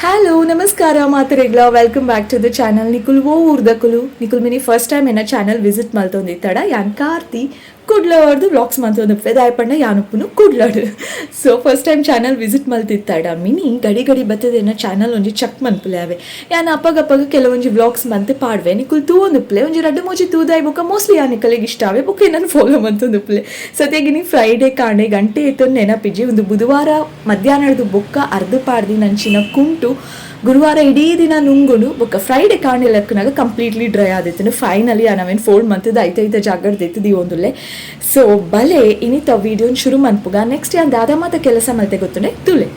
Hello ನಮಸ್ಕಾರ ಮಾತರೆಗ್ಲ welcome back to the channel ನಿಕುಲ್ ಓ ಉರ್ದಕುಲು ನಿಕುಲ್ ಮಿನಿ ಫಸ್ಟ್ ಟೈಮ್ ಏನ ಚಾನಲ್ ವಿಸಿಟ್ ಮಲ್ತೊಂದಿತ್ತಡ ಯಾನ್ ಕಾರ್ತಿ ಕುಡ್ಲವರ್ದು ವ್ಲಾಗ್ಸ್ ಮಲ್ತೊಂದಿಪ್ಪೆ ದಾಯಪಂಡ ಯಾನುಪ್ಪುನು ಕುಡ್ಲಡ್ so first time channel visit ಮಲ್ತಿತ್ತಡ ಮಿನಿ ಗಡಿ ಗಡಿ ಬತ್ತದೇನ ಚಾನಲ್ ಒಂಜಿ ಚೆಕ್ ಮನ್ಪುಲೆ ಅವೆ ಯಾನ್ ಅಪ್ಪಗಪ್ಪಗ ಕೆಲವೊಂಜಿ ವ್ಲಾಗ್ಸ್ ಮಂತೆ ಪಾಡ್ವೆ ನಿಕುಲ್ ತೂವೊಂದುಪ್ಪಲೆ ಒಂಜಿ ರಡ್ಡು ಮೂಜಿ ತೂದಾಯ್ ಬೊಕ ಮೋಸ್ಟ್ಲಿ ಯಾನ್ ನಿಕಲಿಗೆ ಇಷ್ಟ ಆವೆ ಬೊಕ ಏನನ್ನು ಫಾಲೋ ಮಂತೊಂದುಪ್ಪಲೆ ಸತ್ಯಾಗಿನಿ ಫ್ರೈಡೇ ಕಾಣೆ ಗಂಟೆ ಎತ್ತೊಂದು ನೆನಪಿಜಿ ಒಂದು ಬುಧವಾರ ಮಧ್ಯಾಹ್ನದ ಬೊಕ್ಕ ಅರ್ಧ ಪಾಡ್ದಿ ನಂಚಿನ ಕುಂಟು ಗುರುವಾರ ಇಡೀ ದಿನ ನುಂಗುಡು ಬೊಕ್ಕ ಫ್ರೈಡೆ ಕಾಣೆ ಲೆಕ್ಕನಾಗ ಕಂಪ್ಲೀಟ್ಲಿ ಡ್ರೈ ಆದಿತ್ತು ಫೈನಲಿ ನಾವೇನು ಫೋಲ್ಡ್ ಮಂತದ ಐತ ಜಾಗಡ್ದಿತ್ತು ಒಂದುಲ್ಲೆ ಸೊ ಬಲೆ ಇನಿತ ವಿಡಿಯೋನ್ ಶುರು ಮನ್ಪುಗ ನೆಕ್ಸ್ಟ್ ಯಾನ್ ದಾದ ಮಾತ ಕೆಲಸ ಮಲ್ತೆ ಗೊತ್ತುಂಡೆ ತುಲೆ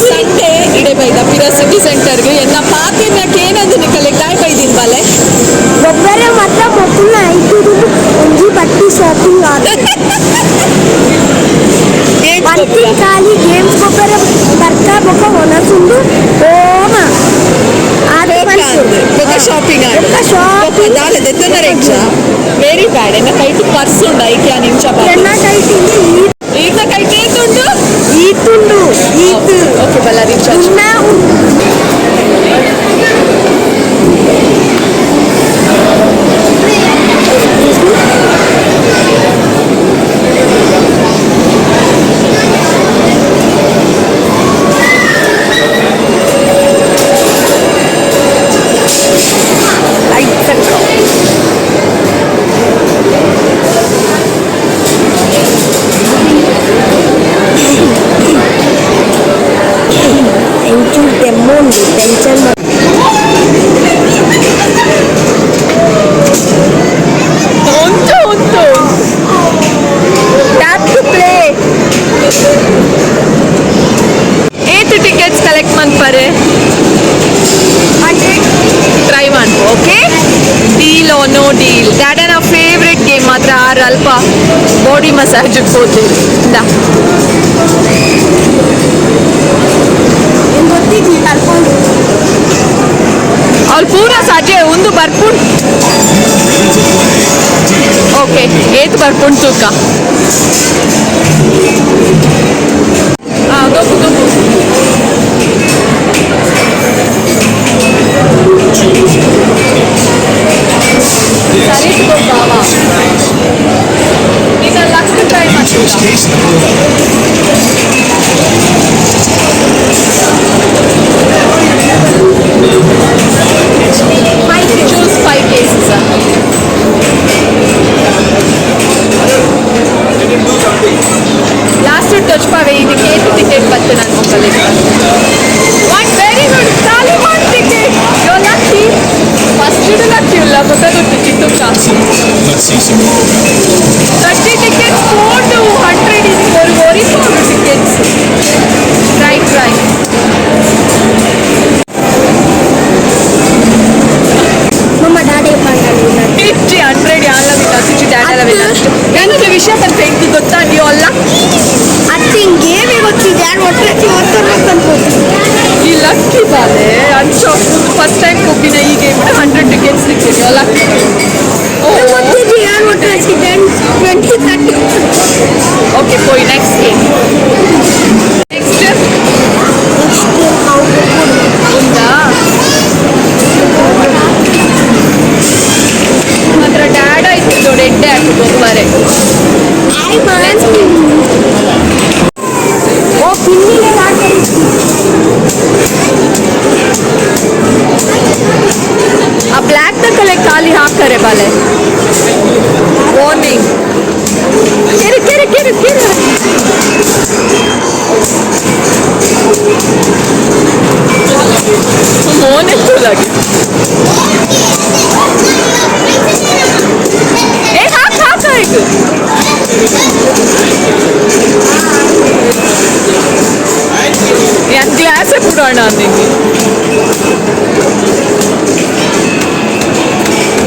ಸಂಡೆ ಇಡೆ ಬೈದ ಪಿರ ಸಿಟಿ ಸೆಂಟರ್ಗೆ ಎನ್ನ ಪಾತಿನಕ್ಕೆ ಏನಂದು ನಿಕಲೆ ಕಾಯ್ ಬೈದಿನ್ ಬಾಲೆ ಒಬ್ಬರೇ ಮಾತ್ರ ಮೊದಲ 5 ಒಂಜಿ ಬಟ್ಟಿ ಶಾಪಿಂಗ್ ಆದ ಬಟ್ಟಿ ಖಾಲಿ ಗೇಮ್ಸ್ ಗೊಬ್ಬರ ಬರ್ತಾ ಬೊಕ ಹೊನಸುಂಡು ಓಮ ಆದ ಬೊಕ ಶಾಪಿಂಗ್ ಆದ ಬೊಕ ಶಾಪಿಂಗ್ ದಾಲೆ ದೆತ್ತನ ರೆಕ್ಷ ವೆರಿ ಬ್ಯಾಡ್ ಎನ್ನ ಕೈಟ್ ಪರ್ಸ್ ಉಂಡ ಐಕ್ಯಾ ನಿಮಿಷ ಬಾಲೆ ಎನ್ನ ಕೈಟ್ ಈತ ಕೈಟ್ ಏತುಂಡು ಈತುಂಡು ಈತು ಓಕೆ ಬಲ್ಲ ರೀಚಾರ್ಜ್ ಇನ್ನ ಟೆನ್ಷನ್ ಉಂಟು ಟ್ಯಾಪ್ ಟು ಪ್ಲೇ ಏತ್ ಟಿಕೆಟ್ಸ್ ಕಲೆಕ್ಟ್ ಮನ್ಪರೆ ಟ್ರೈ ಮನ್ಪು okay deal oh no deal that are our favourite game ಮಾತ್ರ ಆರು ಅಲ್ಪ ಬಾಡಿ ಮಸಾಜ್ ಹೋಗ್ತೀವಿ ಇಂದ ಗೊತ್ತಿದ್ವಿ ಕರ್ಕೊಂಡು ಅವ್ರು ಪೂರ ಸಜೆ ಒಂದು ಬರ್ಪುಂಡು ಓಕೆ ಏತ್ ಬರ್ಪುಂಡು ತೂಕ ಗೊಬ್ಬು ಗೊಬ್ಬು ಸರಿ ಗೊಬ್ಬಾವ ಈಗ ಲಕ್ಷ ಟ್ರೈ ಮಾಡ್ತೀವಿ choose 5 cases last touch pave idike eight ticket batte nan mokale one very good tali one ticket you're lucky first you lucky ulla boka gottu chittukka 30 tickets 4 to 100 is very 4 tickets try mama daddy pandali 100 yalla vita suchi dadala vita nanu ವಿಷಯ ಬರ್ತಾ ಇತ್ತು ಗೊತ್ತಾ ನೀವು ಅಲ್ಲ ಅತ್ತಿಂಗೆ ಗೊತ್ತಿದೆ ಯಾರು ಒಟ್ಟಕ್ಕೆ ಈ lucky ಬಾಲೆ ಅಂಚ ಫಸ್ಟ್ ಟೈಮ್ ಹೋಗಿನ ಈ ಗೇಮ್ 100 ಟಿಕೆಟ್ಸ್ ಸಿಕ್ಕಿದೆ ಲಕ್ಕಿ. ಯಾರು ಒಟ್ಟಕ್ಕೆ 20 30. ಓಕೆ ಹೋಯ್ ನೆಕ್ಸ್ಟ್ ಗೇಮ್. ನೆಕ್ಸ್ಟ್ ఉందా ಮಾತ್ರ ಡ್ಯಾಡ್ ಆಯ್ತು ನೋಡಿ ಎಡ್ಡೆ ಹಾಕಿದ್ದು ಒಬ್ಬರೇ. ಓ ಪಿನ್ನಿಗೆ ಆ ಬ್ಲ್ಯಾಕ್ ನ ಕಲೆ ಖಾಲಿ ಹಾಕರೆ ಬಾಲೆ ವಾರ್ನಿಂಗ್ ಕೆರೆ ಕೆರೆ ಕೆರೆ ಕೆರೆ मोने तो लगे ए हाथ हाथ आएगा यार ग्लास है पुराना देंगे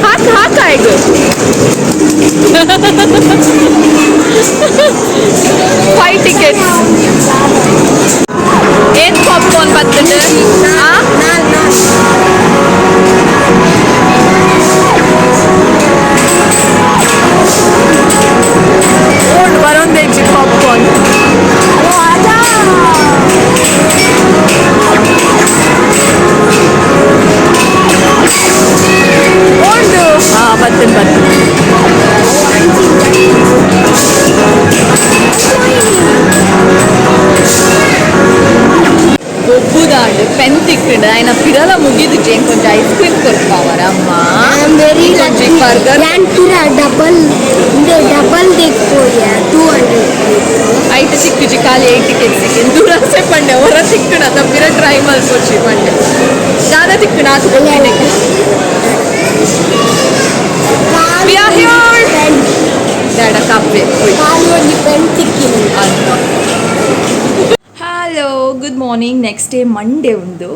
हाथ हाथ आएगा 5 tickets एक पॉपकॉर्न बत्तटे हाँ ओड वरुण देखी पॉपकॉर्न ओड हाँ बत्तन बत्तन ಒಬ್ಬುದಾಂಡು ಪೆನ್ ತಿಕ್ಕಿಂಡು ಆಯ್ನ ಪಿರಲ ಮುಗಿದು ಜೇನ್ ಕೊಂಚ ಐಸ್ ಕ್ರೀಮ್ ಕೊರ್ಪಾವರ ಅಮ್ಮ ವೆರಿ ಕೊಂಚ ಬರ್ಗರ್ ಪ್ಲಾನ್ ಪಿರ ಡಬಲ್ ದೇಕ್ಕೋಯ 200 ಐಟ್ ಸಿಕ್ಕಿಜಿ ಖಾಲಿ 8 ಟಿಕೆಟ್ ಸಿಕ್ಕಿ ದುರಾಸೆ ಪಂಡೆ ಹೊರ ತಿಕ್ಕಣ ಅದ ಪಿರ ಟ್ರೈ ಮಲ್ಪೊಚ್ಚಿ ಪಂಡೆ ದಾದ ತಿಕ್ಕಣ ಆತು ಕೊಟ್ಟಿನೆ we are here ದಾಡ ಕಾಫೆ ಖಾಲಿ ಒಂದು ಪೆನ್ ತಿಕ್ಕಿನಿ hello good morning next day Monday ಉಂದು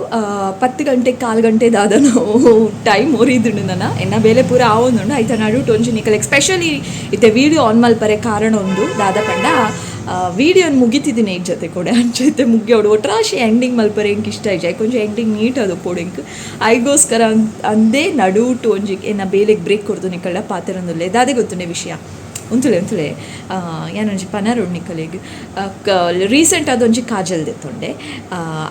10 ಗಂಟೆಗೆ 4 ಗಂಟೆ ದಾದ ನಾವು ಟೈಮ್ ಒರಿದುಂಡು ನನ್ನ ಎನ್ನ ಬೇಲೆ ಪೂರ ಆವೊಂದುಂಡು ಐತ ನಡು ಟೊಂಜಿ ನಿಕಲ್ ಎಸ್ಪೆಷಲಿ ಇತ್ತೆ ವೀಡಿಯೋ ಆನ್ ಮಲ್ಪರೆ ಕಾರಣ ಒಂದು ದಾದ ಪಂಡ ವೀಡಿಯೋನ ಮುಗಿತಿದ್ದೀನಿ ಈ ಜೊತೆ ಕೂಡ ಅಂಚೈತೆ ಮುಗಿಯೋಡು ಒಟ್ರಾಶಿ ಎಂಡಿಂಗ್ ಮಲ್ಪರೆ ಎಂಕ್ ಇಷ್ಟ ಇಜಾಯ್ ಕೊಂಚ ಎಂಡಿಂಗ್ ನೀಟ್ ಅದು ಪೋಡೆಂಕ್ ಐಗೋಸ್ಕರ ಅಂದೇ ನಡು ಟೊಂಜಿ ಎನ್ನ ಬೇಲೆಗೆ ಬ್ರೇಕ್ ಕೊಡ್ದು ನಿಕಲ್ಡ ಪಾತೆರೊಂದುಲ್ಲೆ ದಾದೆ ಗೊತ್ತುಂಡೆ ವಿಷಯ ಉಂತುಳೆ ಏನೊಂಜಿ ಪನರೊಡು ನಿಕಲೆಗ್ ರೀಸೆಂಟ್ ಅದೊಂಜಿ ಕಾಜಲ್ ದೆತ್ತೊಂಡೆ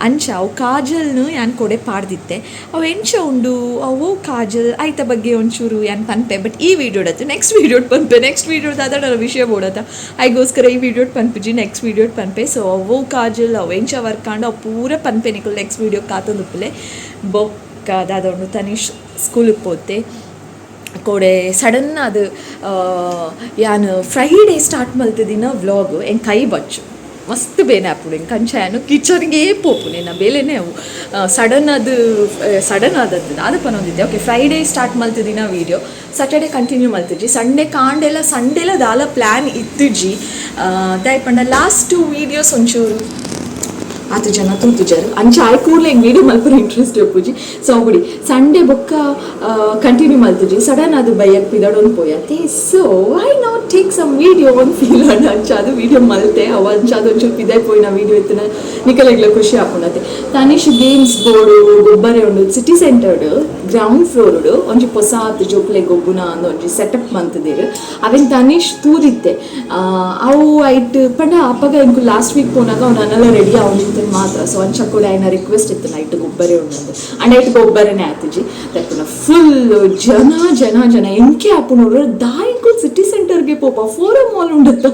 ಅಂಚ ಅವು ಕಾಜಲ್ನು ಯಾನ್ ಕೊಡೆ ಪಾಡ್ದಿತ್ತೆ ಅವು ಎಂಚ ಉಂಡು ಅವು ಕಾಜಲ್ ಐತ ಬಗ್ಗೆ ಒಂಚೂರು ಯಾನ್ ಪನ್ಪೆ ಬಟ್ ಈ ವಿಡಿಯೋಡತ್ತು ನೆಕ್ಸ್ಟ್ ವಿಡಿಯೋಡ್ ಪನ್ಪೆ ನೆಕ್ಸ್ಟ್ ವಿಡಿಯೋಡ್ ಅದರ ವಿಷಯ ಬೋಡತ್ತ ಐಗೋಸ್ಕರ ಈ ವಿಡಿಯೋಡ್ ಪನ್ಪಿಜಿ ನೆಕ್ಸ್ಟ್ ವಿಡಿಯೋಡ್ ಪನ್ಪೆ ಸೊ ಅವು ಕಾಜಲ್ ಅವು ಎಂಚ ವರ್ಕಾಂಡು ಅವು ಪೂರ ಪನ್ಪೆ ನಿಕಲ್ ನೆಕ್ಸ್ಟ್ ವಿಡಿಯೋ ಕಾತೊಂದುಪ್ಪಲೆ ಬೊಕ್ಕ ದಾದೊಂಡು ತನೀಶ್ ಸ್ಕೂಲಿಗೆ ಪೋತೆ ಕೋಡೆ ಸಡನ್ ಅದು ಯಾನು ಫ್ರೈಡೇ ಸ್ಟಾರ್ಟ್ ಮಲ್ತಿದ್ದಿನ ವ್ಲಾಗ್ ಎಂಗೆ ಕೈ ಬಚ್ಚು ಮಸ್ತ್ ಬೇನೆ ಆಪುಡು ಎಂಗೆ ಕಂಚ ಯಾನು ಕಿಚನ್ಗೆ ಪೋಪು ನಿನ್ನ ಬೇಲೆನೇ ಅವು ಸಡನ್ ಆದದ್ದು ಅದು ಪನೊಂದಿದ್ದೆ ಓಕೆ ಫ್ರೈಡೇ ಸ್ಟಾರ್ಟ್ ಮಲ್ತಿದ್ದಿನ ವೀಡಿಯೋ ಸ್ಯಾಟರ್ಡೇ ಕಂಟಿನ್ಯೂ ಮಲ್ತಿದ್ಜಿ ಸಂಡೆಲ್ಲ ದಾಲ ಪ್ಲ್ಯಾನ್ ಇತ್ತಿಜ್ಜಿ ದಯಪಂಡ ಲಾಸ್ಟ್ 2 ವೀಡಿಯೋಸ್ ಒಂಚೂರು ಆತು ಜನ ತೂತುಜರು ಅಂಚ ಆಯ್ ಕೂಡಲೇ ಹಿಂಗೆ ವೀಡಿಯೋ ಮಲ್ಪರೆ ಇಂಟ್ರೆಸ್ಟ್ ಹೋಗ್ಪುಜಿ ಸೊ ಬಿಡಿ ಸಂಡೇ ಬೊಕ್ಕ ಕಂಟಿನ್ಯೂ ಮಲ್ತುಜಿ ಸಡನ್ ಅದು ಬೈಯಕ್ಕೆ ಪಿದಾಡೊಂದು ಪೋಯತ್ತೆ so I not take some video ಒಂದು ಫೀಲ್ ಆಡ ಅಂಚ ಅದು ವೀಡಿಯೋ ಮಲ್ತೆ ಅವ ಅಂಚ ಅದೊಂಚೂರು ಪಿದಾಯ್ ಪೋಯಿನ ವೀಡಿಯೋ ಇತ್ತಿನ ನಿಕಲೆಗ್ಲ ಖುಷಿ ಆಪುಣತೆ ತನೀಶ್ ಗೇಮ್ಸ್ ಬೋರ್ಡು ಗೊಬ್ಬರೆ ಉಂಡು ಸಿಟಿ ಸೆಂಟರ್ಡ್ ಗ್ರೌಂಡ್ ಫ್ಲೋರ್ಡು ಒಂಜಿ ಪೊಸ ಆತು ಜೋಕ್ಲೆ ಗೊಬ್ಬುನ ಅಂದ್ ಒಂಜಿ ಸೆಟಪ್ ಮಂತದೇರು ಅವೆನ್ ತನೀಶ್ ತೂದಿತ್ತೆ ಅವು ಐಟ್ ಪಂಡ ಅಪ್ಪಗ ಇಂಕು ಲಾಸ್ಟ್ ವೀಕ್ ಪೋನಾಗ ಅವ್ನು ನನ್ನೆಲ್ಲ ರೆಡಿ ಆಗಿ ಮಾತ್ರ ಸೊ ಅಂಚ ಕೂಡ ಆಯ್ನ ರಿಕ್ವೆಸ್ಟ್ ಇತ್ತು ನೈಟ್ ಗೊಬ್ಬರೆ ಉಂಡು ಅಂಡ್ ಐಟ್ ಗೊಬ್ಬರನೇ ಆತಿಜಿ ದಪ್ಪನ ಫುಲ್ ಜನ ಎಂಕೆ ಆಪುನವ್ರು ದಾಯಿಂಕು ಸಿಟಿ ಸೆಂಟರ್ಗೆ ಪೋಪ ಫೋರಮ್ ಮಾಲ್ ಉಂಡತ್ತ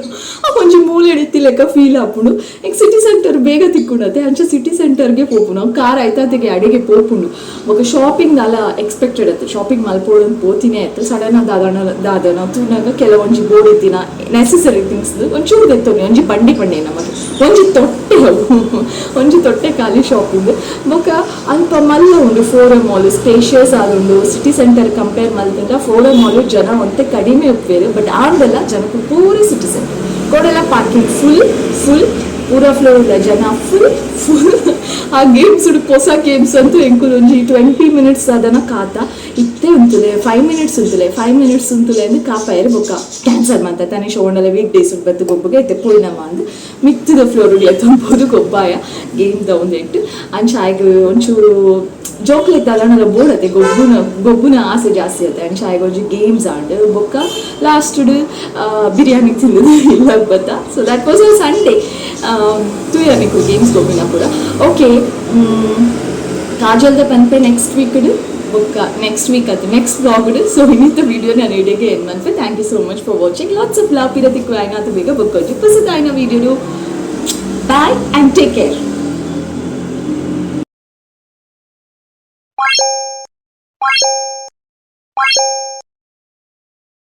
ಒಂಜಿ ಮೂಲೆ ಹಿಡಿತಿ ಲೆಕ್ಕ ಫೀಲ್ ಆಪುಂಡು ಈಗ ಸಿಟಿ ಸೆಂಟರ್ ಬೇಗ ತಿಕ್ಕೊಂಡತ್ತೆ ಅಂಚ ಸಿಟಿ ಸೆಂಟರ್ಗೆ ಪೋಪು ನಾವು ಕಾರ್ ಆಯ್ತಾತಿಗೆ ಅಡಿಗೆ ಪೋಪುಂಡು ఒక షాపింగ్ అలా ఎక్స్పెక్టెడ్ అయితే షాపింగ్ మల్పోవడం పోతేనే అయితే సడన్ దాదన తూనాಗ ಕೆಲವೊಂಜಿ ಬೋರ್ಡ್ ಇತ್ತಿನ ನೆಸೆಸರಿ ಥಿಂಗ್ಸ್ ಒಂಚೂರು ತೆತ್ತೋನಿ ಒಂಜಿ ಬಂಡಿ ನಮಗೆ ಒಂಜಿ ತೊಟ್ಟೆ ಖಾಲಿ ಶಾಪಿಂಗ್ ಬೊಕ ಅಲ್ಪ ಮಲ್ಲ ಉಂಡು ಫೋರಮ್ ಮಾಲ್ ಸ್ಪೇಷಿಯಸ್ ಆದುಂಡು ಸಿಟಿ ಸೆಂಟರ್ ಕಂಪೇರ್ ಮಲ್ತಿಂದ ಫೋರಮ್ ಮಾಲ್ ಜನ ಒಂತೆ ಕಡಿಮೆ ಉಪ್ಪೇರು ಬಟ್ ಆಂದೆಲ್ಲ ಜನಕ್ಕೆ ಪೂರಿ ಸಿಟಿ ಸೆಂಟರ್ ಕೋಡೆಲ್ಲ ಪಾರ್ಕಿಂಗ್ ಫುಲ್ ಪೂರ ಫ್ಲೋರ್ ಜನ ಫುಲ್ ಆ ಗೇಮ್ಸ್ ಹೊಸ ಗೇಮ್ಸ್ ಅಂತೂ ಎಂಕುಲು ಒಂಜಿ 20 minutes ಅದನ್ನ ಕಾತ ಇತ್ತೇ ಉಂತುಲೆ 5 ಮಿನಿಟ್ಸ್ ಉಂತುಲೆ ಅಂದು ಕಾಪಾಯರು ಬೊಕ್ಕ ಕ್ಯಾನ್ಸಲ್ ಮಾಡ್ತಾ ತಾನೇ ಶೋಂಡಲ ವೀಕ್ ಡೇಸ್ ಬತ್ತು ಗೊಬ್ಬಗೆ ಐತೆ ಪೂರ್ಣಮ್ಮ ಅಂದು ಮಿತ್ತದ ಫ್ಲೋರ್ಗಳು ತಂಬೋದು ಗೊಬ್ಬಾಯ ಗೇಮ್ ದೌಂದು ಇಟ್ಟು ಅಂಚಾಯ್ಗೆ ಒಂಚೂರು ಜೋಕ್ಲೆತ್ ಅಲ್ಲ ಬೋಡತ್ತೆ ಗೊಬ್ಬುನ ಆಸೆ ಜಾಸ್ತಿ ಆಯ್ತು ಅಂಚಾಯ್ಗೆ ಒಂಚೂರು ಗೇಮ್ಸ್ ಆಂಡ್ ಬೊಕ್ಕ ಲಾಸ್ಟ್ ಬಿರಿಯಾನಿ ತಿನ್ನೋದು ಇಲ್ಲ ಬತ್ತಾ so that was a Sunday ತುಯನಿಕು ಗೇಮ್ಸ್ ಗೊಬ್ಬಿನ ಕೂಡ ಓಕೆ ಕಾಜಲ್ದ ಪನ್ಪೆ ನೆಕ್ಸ್ಟ್ ವೀಕ್ ಬುಕ್ಕ ನೆಕ್ಸ್ಟ್ ವೀಕ್ ಅದು ನೆಕ್ಸ್ಟ್ ಬ್ಲಾಗ್ಡ್ ಸೊ ಇನ್ನಿತ್ತ ವಿಡಿಯೋ ನಾನು ಇಡೆಗೆ ಏನು ಮನ್ಪೆ thank you so much for watching lots of love ಇರತ್ತಿಕ್ಕು ಆಯ್ನಾತ ಬೇಗ ಬುಕ್ ಹೊಚ್ಚಿ ಪುಸದ ಆಯ್ನ ವಿಡಿಯೋನು ಬಾಯ್ ಆ್ಯಂಡ್ ಟೇಕ್ ಕೇರ್